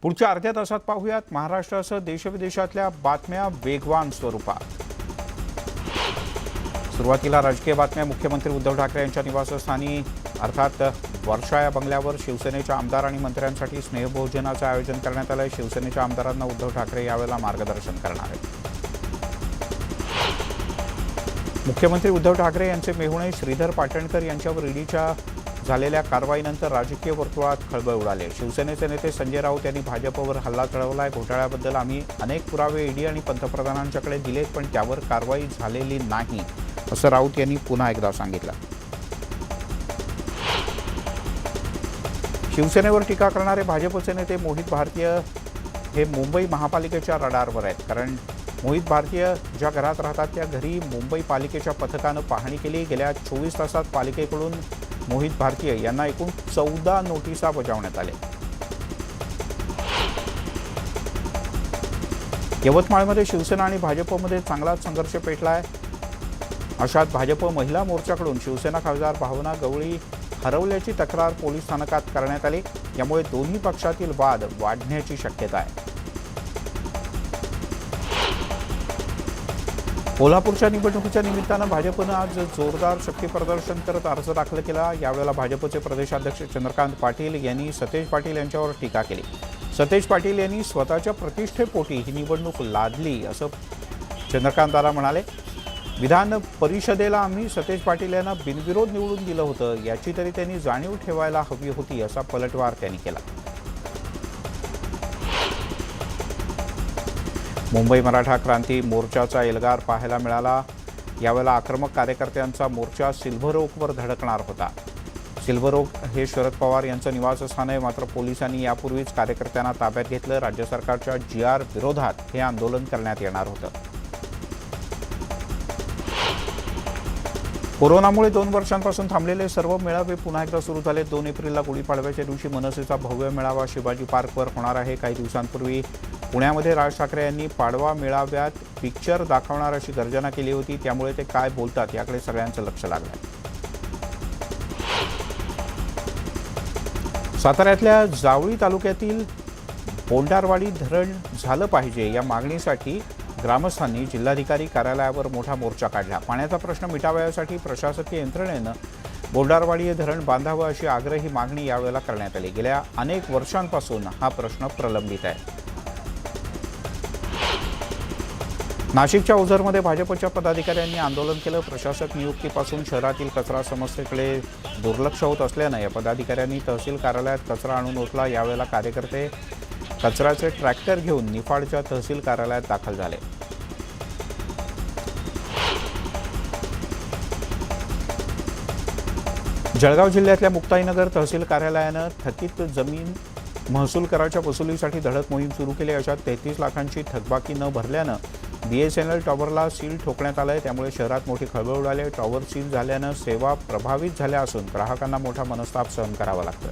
पुढच्या अर्ध्या तासात पाहूयात महाराष्ट्रासह देशविदेशातल्या बातम्या वेगवान स्वरूपात। सुरुवातीला राजकीय बातम्या। मुख्यमंत्री उद्धव ठाकरे यांच्या निवासस्थानी अर्थात वर्षा या बंगल्यावर शिवसेनेच्या आमदार आणि मंत्र्यांसाठी स्नेहभोजनाचं आयोजन करण्यात आलं आहे। शिवसेनेच्या आमदारांना उद्धव ठाकरे यावेळेला मार्गदर्शन करणार आहेत। मुख्यमंत्री उद्धव ठाकरे यांचे मेहुणे श्रीधर पाटणकर यांच्यावर ईडीच्या झालेल्या कारवाईनंतर राजकीय वर्तुळात खळबळ उडाली। शिवसेनेचे नेते संजय राऊत यांनी भाजपवर हल्ला चढवलाय। घोटाळ्याबद्दल आम्ही अनेक पुरावे ईडी आणि पंतप्रधानांच्याकडे दिलेत, पण त्यावर कारवाई झालेली नाही, असं राऊत यांनी पुन्हा एकदा सांगितलं। शिवसेनेवर टीका करणारे भाजपचे नेते मोहित भारतीय हे मुंबई महापालिकेच्या रडारवर आहेत, कारण मोहित भारतीय ज्या घरात राहतात त्या घरी मुंबई पालिकेच्या पथकानं पाहणी केली। गेल्या 24 तासात पालिकेकडून मोहित भारतीय यांना एकूण 14 नोटिसा बजावण्यात आल्या। यवतमाळमध्ये शिवसेना आणि भाजपमध्ये चांगलाच संघर्ष पेटलाय। अशात भाजप महिला मोर्चाकडून शिवसेना खासदार भावना गवळी हरवल्याची तक्रार पोलीस स्थानकात करण्यात आली। यामुळे दोन्ही पक्षातील वाद वाढण्याची शक्यता आहे। कोल्हापूरच्या निवडणुकीच्या निमित्तानं भाजपनं आज जोरदार शक्ती प्रदर्शन करत अर्ज दाखल केला। यावेळेला भाजपचे प्रदेशाध्यक्ष चंद्रकांत पाटील यांनी सतेज पाटील यांच्यावर टीका केली। सतेज पाटील यांनी स्वतःच्या प्रतिष्ठेपोटी ही निवडणूक लादली, असं चंद्रकांताला म्हणाले। विधान परिषदेला आम्ही सतेज पाटील यांना बिनविरोध निवडून दिलं होतं, याची तरी त्यांनी जाणीव ठेवायला हवी होती, असा पलटवार त्यांनी केला। मुंबई मराठा क्रांती मोर्चाचा एल्गार पाहायला मिळाला। यावेळेला आक्रमक कार्यकर्त्यांचा मोर्चा सिल्व्हर ओकवर धडकणार होता। सिल्व्हर ओक हे शरद पवार यांचं निवासस्थान आहे, मात्र पोलिसांनी यापूर्वीच कार्यकर्त्यांना ताब्यात घेतलं। राज्य सरकारच्या GR विरोधात हे आंदोलन करण्यात येणार होतं। कोरोनामुळे 2 वर्षांपासून थांबलेले सर्व मेळावे पुन्हा एकदा सुरू झाले। 2 एप्रिलला गुढीपाडव्याच्या दिवशी मनसेचा भव्य मेळावा शिवाजी पार्कवर होणार आहे। काही दिवसांपूर्वी पुण्यामध्ये राज ठाकरे यांनी पाडवा मेळाव्यात पिक्चर दाखवणार अशी गर्जना केली होती, त्यामुळे ते काय बोलतात याकडे सगळ्यांचं लक्ष लागलं। साताऱ्यातल्या जावळी तालुक्यातील बोंडारवाडी धरण झालं पाहिजे या मागणीसाठी ग्रामस्थांनी जिल्हाधिकारी कार्यालयावर मोठा मोर्चा काढला। पाण्याचा प्रश्न मिटावयासाठी प्रशासकीय यंत्रणेनं बोंडारवाडी हे धरण बांधावं अशी आग्रही मागणी यावेळेला करण्यात आली। गेल्या अनेक वर्षांपासून हा प्रश्न प्रलंबित आहे। नाशिकच्या ओझरमध्ये भाजपच्या पदाधिकाऱ्यांनी आंदोलन केलं। प्रशासक नियुक्तीपासून शहरातील कचरा समस्येकडे दुर्लक्ष होत असल्यानं या पदाधिकाऱ्यांनी तहसील कार्यालयात कचरा आणून ओतला। यावेळेला कार्यकर्ते कचऱ्याचे ट्रॅक्टर घेऊन निफाडच्या तहसील कार्यालयात दाखल झाले। जळगाव जिल्ह्यातल्या मुक्ताईनगर तहसील कार्यालयानं थकीत जमीन महसूल कराच्या वसुलीसाठी धडक मोहीम सुरू केली। अशात 33 लाखांची थकबाकी न भरल्यानं BSNL टॉवरला सील ठोकण्यात आलंय, त्यामुळे शहरात मोठी खळबळ उडाली। टॉवर सील झाल्यानं सेवा प्रभावित झाल्या असून ग्राहकांना मोठा मनस्ताप सहन करावा लागतोय।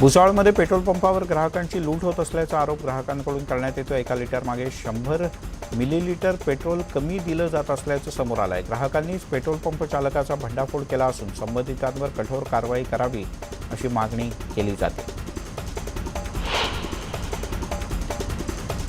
भुसावळमध्ये पेट्रोल पंपावर ग्राहकांची लूट होत असल्याचा आरोप ग्राहकांकडून करण्यात येतो। 1 लिटर मागे 100 मिलीलिटर पेट्रोल कमी दिलं जात असल्याचं समोर आलं आहे। ग्राहकांनीच पेट्रोल पंप चालकाचा भंडाफोड केला असून संबंधितांवर कठोर कारवाई करावी अशी मागणी केली जाते।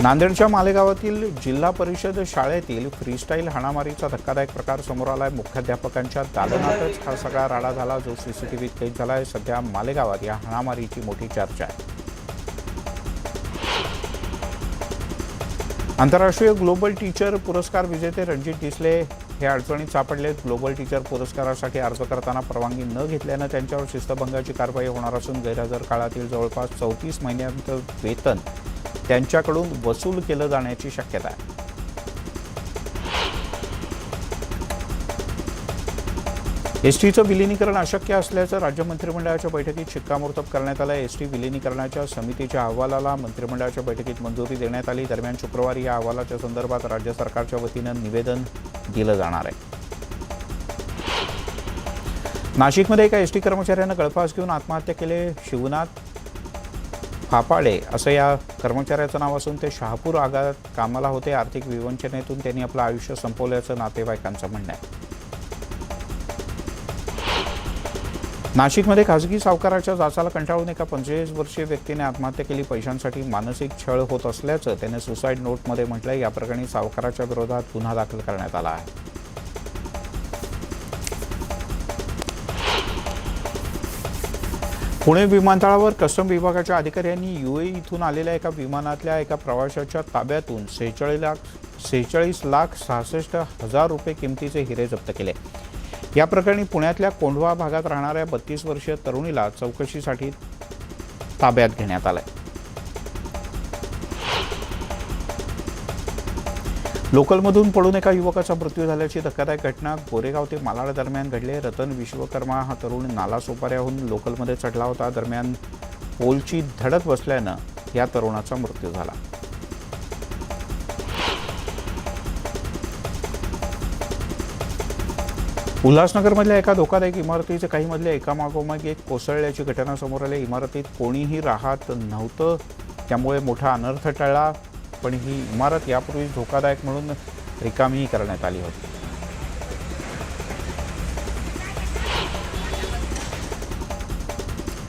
नांदेडच्या मालेगावातील जिल्हा परिषद शाळेतील फ्रीस्टाईल हाणामारीचा धक्कादायक प्रकार समोर आला आहे। मुख्याध्यापकांच्या दालनातच हा सगळा राडा झाला, जो CCTVत कैद झाला आहे। सध्या मालेगावात या हाणामारीची मोठी चर्चा आहे। आंतरराष्ट्रीय ग्लोबल टीचर पुरस्कार विजेते रणजित डिसले हे अडचणीत सापडले। ग्लोबल टीचर पुरस्कारासाठी अर्ज करताना परवानगी न घेतल्यानं त्यांच्यावर शिस्तभंगाची कारवाई होणार असून गैरहजर काळातील जवळपास 34 महिन्यांचं वेतन त्यांच्याकडून वसूल केलं जाण्याची शक्यता आहे। एसटीचं विलिनीकरण अशक्य असल्याचं राज्य मंत्रिमंडळाच्या बैठकीत शिक्कामोर्तब करण्यात आलं। एसटी विलिनीकरणाच्या समितीच्या अहवालाला मंत्रिमंडळाच्या बैठकीत मंजुरी देण्यात आली। दरम्यान शुक्रवारी या अहवालाच्या संदर्भात राज्य सरकारच्या वतीनं निवेदन दिलं जाणार आहे। नाशिकमध्ये एका एसटी कर्मचाऱ्यानं गळफास घेऊन आत्महत्या केली। शिवनाथ फापाडे असं या कर्मचाऱ्याचं नाव असून ते शहापूर आगारात कामाला होते। आर्थिक विवंचनेतून त्यांनी आपलं आयुष्य संपवल्याचं नातेवाईकांचं म्हणणं आहे। नाशिकमध्ये खासगी सावकाराच्या जाचाला कंटाळून एका 45 वर्षीय व्यक्तीने आत्महत्या केली. पैशांसाठी मानसिक छळ होत असल्याचं त्याने सुसाईड नोटमध्ये म्हटलंय. या प्रकरणी सावकाराच्या विरोधात गुन्हा दाखल करण्यात आला आहे. पुणे विमानतळावर कस्टम विभागाच्या अधिकाऱ्यांनी UAE इथून आलेल्या एका विमानातल्या एका प्रवाशाच्या ताब्यातून 46,66,66,000 रुपये किमतीचे हिरे जप्त केले. या प्रकरणी पुण्यातल्या कोंढवा भागात राहणाऱ्या 32 वर्षीय तरुणीला चौकशीसाठी ताब्यात घेण्यात आलंय. लोकलमधून पडून एका युवकाचा मृत्यू झाल्याची धक्कादायक घटना गोरेगाव ते मालाड दरम्यान घडली. रतन विश्वकर्मा हा तरुण नालासोपाऱ्याहून लोकलमध्ये चढला होता. दरम्यान पोलची धडक बसल्यानं या तरुणाचा मृत्यू झाला. उल्हासनगरमधल्या एका धोकादायक इमारतीचे काही मजले एकामागोमाग एक कोसळल्याची घटना समोर आली. इमारतीत कोणीही राहत नव्हतं, त्यामुळे मोठा अनर्थ टळला. पण ही इमारत यापूर्वी धोकादायक म्हणून रिकामीही करण्यात आली होती.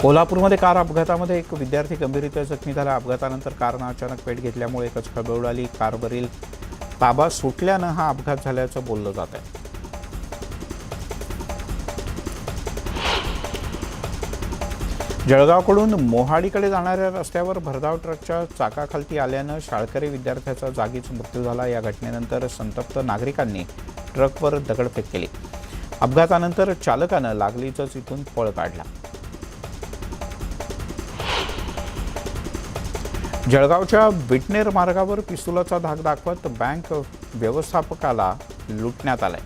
कोल्हापूरमध्ये कार अपघातामध्ये एक विद्यार्थी गंभीररीत्या जखमी झाला. अपघातानंतर कारनं अचानक पेट घेतल्यामुळे एकच खळबळ उडाली. कारवरील ताबा सुटल्यानं हा अपघात झाल्याचं बोललं जात आहे. जळगावकडून मोहाडीकडे जाणाऱ्या रस्त्यावर भरधाव ट्रकच्या चाकाखालती आल्यानं शाळकरी विद्यार्थ्याचा जागीच मृत्यू झाला. या घटनेनंतर संतप्त नागरिकांनी ट्रकवर दगडफेक केली. अपघातानंतर चालकानं लागलीचंच इथून पळ काढला. जळगावच्या विटनेर मार्गावर पिस्तुलाचा धाक दाखवत बँक व्यवस्थापकाला लुटण्यात आलाय.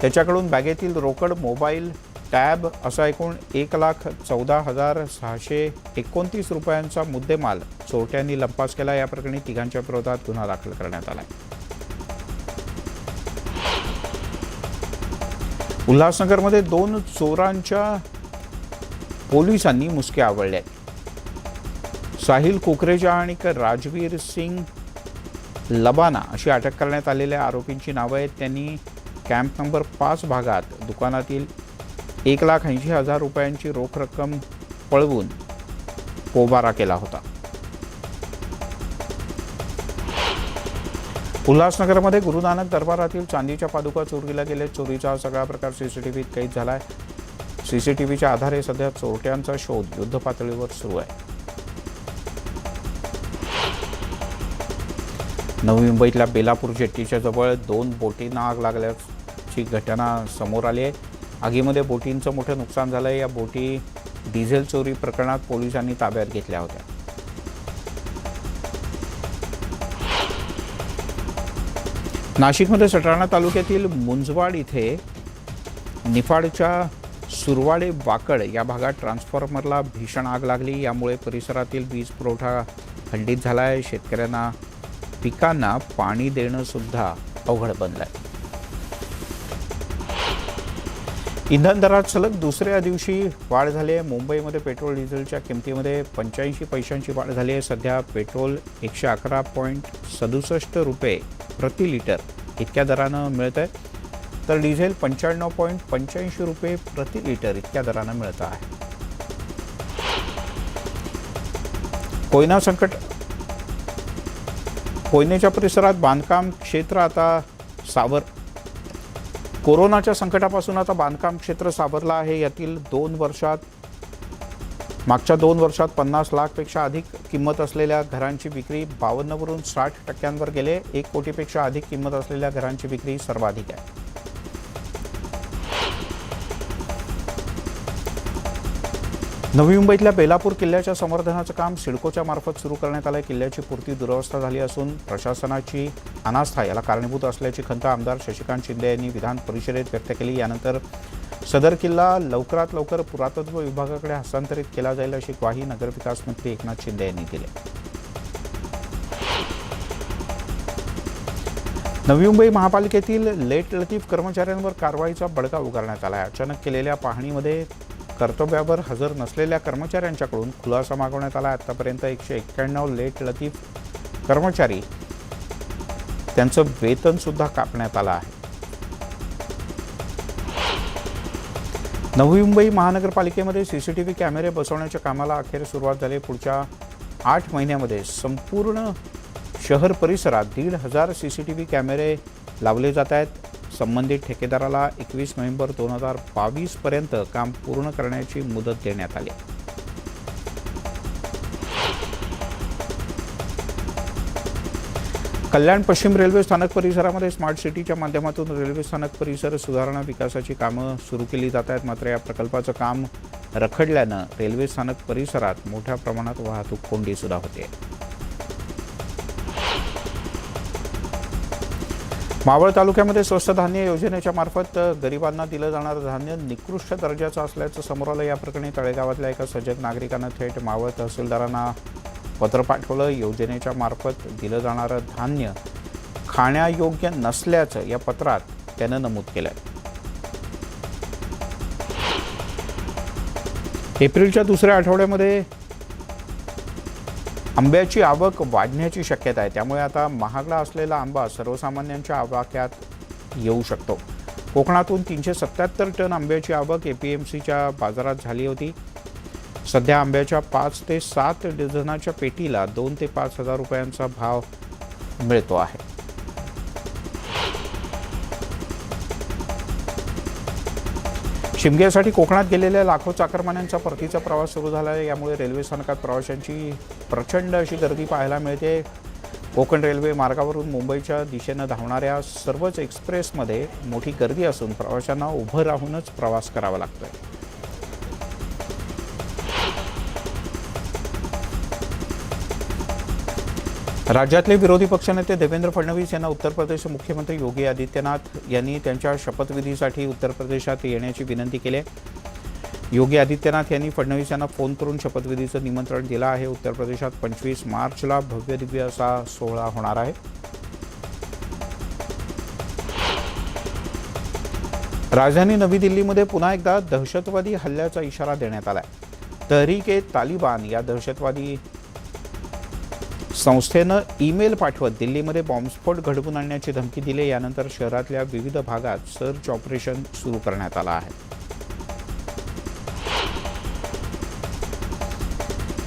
त्याच्याकडून बॅगेतील रोकड, मोबाईल, टॅब असा एकूण 1,14,629 रुपयांचा मुद्देमाल चोरट्यांनी लंपास केला. या प्रकरणी तिघांच्या विरोधात गुन्हा दाखल करण्यात आला. उल्हासनगरमध्ये 2 चोरांच्या पोलिसांनी मुसके आवळले. साहिल कुकरेजा आणि राजवीर सिंग लबाना अशी अटक करण्यात आलेल्या आरोपींची नावं आहेत. त्यांनी कॅम्प नंबर 5 भागात दुकानातील 1,80,000 रुपयांची रोख रक्कम पळवून पोबारा केला होता. उल्हासनगरमध्ये गुरु नानक दरबारातील चांदीच्या पादुका चोरीला गेले. चोरीचा सगळा प्रकार सीसीटीव्हीत कैद झालाय. सीसीटीव्हीच्या आधारे सध्या चोरट्यांचा शोध युद्धपातळीवर सुरू आहे. नवी मुंबईतल्या बेलापूर जेट्टीच्या जवळ 2 बोटींना आग लागल्याची घटना समोर आली आहे. आगीमध्ये बोटींचं मोठं नुकसान झालं. या बोटी डिझेल चोरी प्रकरणात पोलिसांनी ताब्यात घेतल्या होत्या. नाशिकमध्ये सटाणा तालुक्यातील मुंजवाड इथे निफाडच्या सुरवाडे वाकड या भागात ट्रान्सफॉर्मरला भीषण आग लागली. यामुळे परिसरातील वीज पुरवठा खंडित झाला आहे. शेतकऱ्यांना पिकांना पाणी देणं सुद्धा अवघड बनलंय. इंधन दरात सलग दुसऱ्या दिवशी वाढ झाली आहे. मुंबईमध्ये पेट्रोल डिझेलच्या किमतीमध्ये 85 पैशांची वाढ झाली आहे. सध्या पेट्रोल 111.67 रुपये प्रति लिटर इतक्या दरानं मिळत आहे, तर डिझेल 95.85 रुपये प्रति लिटर इतक्या दरानं मिळत आहे. कोयनेच्या परिसरात बांधकाम क्षेत्र आता कोरोनाच्या संकटापासून आता बांधकाम क्षेत्र सावरलं आहे. यातील मागच्या 2 वर्षात 50 लाखपेक्षा अधिक किंमत असलेल्या घरांची विक्री 52 वरून 60% गेले. 1 कोटीपेक्षा अधिक किंमत असलेल्या घरांची विक्री सर्वाधिक आहे. नवी मुंबईतल्या बेलापूर किल्ल्याच्या संवर्धनाचं काम सिडकोच्या मार्फत सुरू करण्यात आलं. किल्ल्याची पूर्ती दुरवस्था झाली असून प्रशासनाची अनास्था याला कारणीभूत असल्याची खंत आमदार शशिकांत शिंदे यांनी विधान परिषदेत व्यक्त केली. यानंतर सदर किल्ला लवकरात लवकर पुरातत्व विभागाकडे हस्तांतरित केला जाईल अशी ग्वाही नगरविकास मंत्री एकनाथ शिंदे यांनी दिली. नवी मुंबई महापालिकेतील लेट लतीफ कर्मचाऱ्यांवर कारवाईचा बडगा उगारण्यात आला आहे. अचानक केलेल्या पाहणीमध्ये कर्तव्यावर हजर नसलेल्या कर्मचाऱ्यांच्याकडून खुलासा मागवण्यात आला. आतापर्यंत 191 लेट लतीफ कर्मचारी त्यांचं वेतन सुद्धा कापण्यात आलं आहे. नवी मुंबई महानगरपालिकेमध्ये सीसीटीव्ही कॅमेरे बसवण्याच्या कामाला अखेर सुरुवात झाली. पुढच्या 8 महिन्यामध्ये संपूर्ण शहर परिसरात 1,500 सीसीटीव्ही कॅमेरे लावले जात आहेत. संबंधित ठेकेदाराला 21 नोव्हेंबर 2022 पर्यंत काम पूर्ण करण्याची मुदत देण्यात आली. कल्याण पश्चिम रेल्वे स्थानक परिसरामध्ये स्मार्ट सिटीच्या माध्यमातून रेल्वे स्थानक परिसर सुधारणा विकासाची कामं सुरू केली जात आहेत. मात्र या प्रकल्पाचं काम रखडल्यानं रेल्वे स्थानक परिसरात मोठ्या प्रमाणात वाहतूक कोंडी सुद्धा होते. मावळ तालुक्यामध्ये स्वस्त धान्य योजनेच्या मार्फत गरिबांना दिलं जाणारं धान्य निकृष्ट दर्जाचं असल्याचं समोर आलं. या प्रकरणी तळेगावातल्या एका सजग नागरिकानं थेट मावळ तहसीलदारांना पत्र पाठवलं. योजनेच्या मार्फत दिलं जाणारं धान्य खाण्यायोग्य नसल्याचं या पत्रात त्यानं नमूद केलं. एप्रिलच्या दुसऱ्या आठवड्यामध्ये आंब्याची आवक वाढण्याची शक्यता आहे. त्यामुळे आता महागडा असलेला आंबा सर्वसामान्यांच्या आवाक्यात येऊ शकतो. कोकणातून 377 टन आंब्याची आवक APMCच्या बाजारात झाली होती. सध्या आंब्याच्या 5 ते 7 डझनाच्या पेटीला 2 ते 5 हजार रुपयांचा भाव मिळतो आहे. शिमग्यासाठी कोकणात गेलेल्या लाखो चाकरमान्यांचा परतीचा प्रवास सुरू झाला आहे. यामुळे रेल्वे स्थानकात प्रवाशांची प्रचंड अशी गर्दी पाहायला मिळते. कोकण रेल्वे मार्गावरून मुंबईच्या दिशेनं धावणाऱ्या सर्वच एक्सप्रेसमध्ये मोठी गर्दी असून प्रवाशांना उभं राहूनच प्रवास करावा लागतोय. राज्यातले विरोधी पक्षनेते देवेंद्र फडणवीस यांना उत्तर प्रदेशचे मुख्यमंत्री योगी आदित्यनाथ यांनी त्यांच्या शपथविधीसाठी उत्तर प्रदेशात येण्याची विनंती केली आहे. योगी आदित्यनाथ यांनी फडणवीस यांना फोन करून शपथविधीचं निमंत्रण दिलं आहे. उत्तर प्रदेशात 25 मार्चला भव्य दिव्य असा सोहळा होणार आहे. राजधानी नवी दिल्लीमध्ये पुन्हा एकदा दहशतवादी हल्ल्याचा इशारा देण्यात आला आहे. तहरीक-ए-तालिबान या दहशतवादी संस्थेनं ईमेल पाठवत दिल्लीमध्ये बॉम्बस्फोट घडवून आणण्याची धमकी दिली. यानंतर शहरातल्या विविध भागात सर्च ऑपरेशन सुरू करण्यात आलं आहे.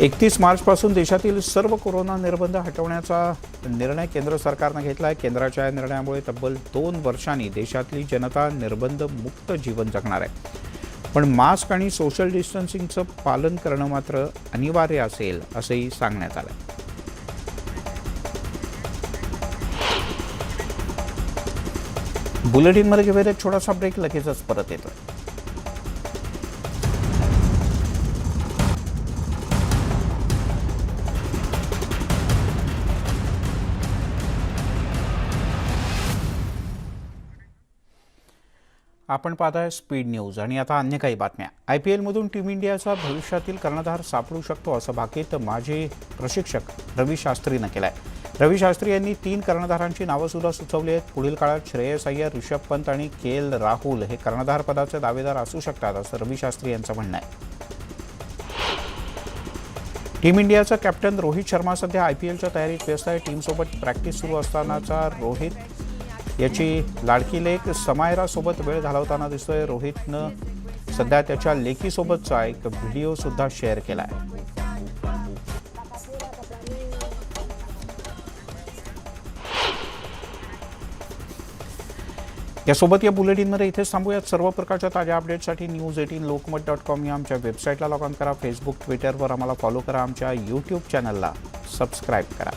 31 मार्चपासून देशातील सर्व कोरोना निर्बंध हटवण्याचा निर्णय केंद्र सरकारनं घेतला आहे. केंद्राच्या या निर्णयामुळे तब्बल 2 वर्षांनी देशातली जनता निर्बंध मुक्त जीवन जगणार आहे. पण मास्क आणि सोशल डिस्टन्सिंगचं पालन करणं मात्र अनिवार्य असेल असंही सांगण्यात आलं. बुलेटिनमध्ये घेऊया एक छोटासा ब्रेक, लगेचच परत येतोय. आपण पाहताय स्पीड न्यूज आणि आता अन्य काही बातम्या. IPL मधून टीम इंडियाचा भविष्यातील कर्णधार सापडू शकतो असं भाकीत माजी प्रशिक्षक रवी शास्त्रीनं केलंय. रवी शास्त्री यांनी 3 कर्णधारांची नावं सुद्धा सुचवली आहेत. पुढील काळात श्रेयस अय्यर, ऋषभ पंत आणि KL राहुल हे कर्णधार पदाचे दावेदार असू शकतात असं रवी शास्त्री यांचं म्हणणं आहे. टीम इंडियाचा कॅप्टन रोहित शर्मा सध्या IPLच्या तयारीत व्यस्त आहे. टीमसोबत प्रॅक्टिस सुरू असतानाचा रोहित याची लाडकी लेक समायरा सोबत वेळ घालवताना दिसतोय. रोहितनं सध्या त्याच्या लेकीसोबतचा एक व्हिडिओ सुद्धा शेअर केला आहे. यासोबत या बुलेटिनमध्ये इथेच थांबूयात. सर्व प्रकारच्या ताज्या अपडेट्ससाठी news18lokmat.com या आमच्या वेबसाईटला लॉग ऑन करा. फेसबुक, ट्विटरवर आम्हाला फॉलो करा. आमच्या YouTube चॅनलला सबस्क्राईब करा.